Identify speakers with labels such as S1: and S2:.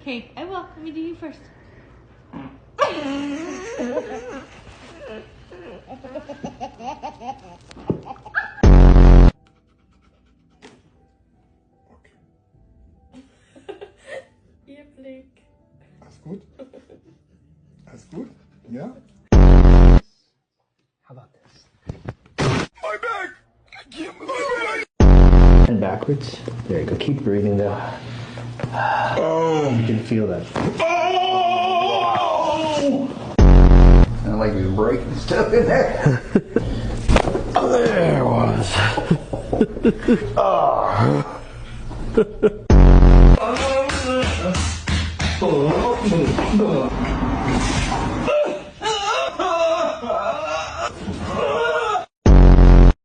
S1: Okay, I will. Let me do you first. Ihr Blick.
S2: Alles gut? Alles gut? Ja?
S3: How about this?
S2: My back! I can't move my back!
S3: And backwards. There you go. Keep breathing though. You can feel that.
S2: Oh!
S4: Sound like you're breaking stuff in there.
S3: There it was.
S2: Oh.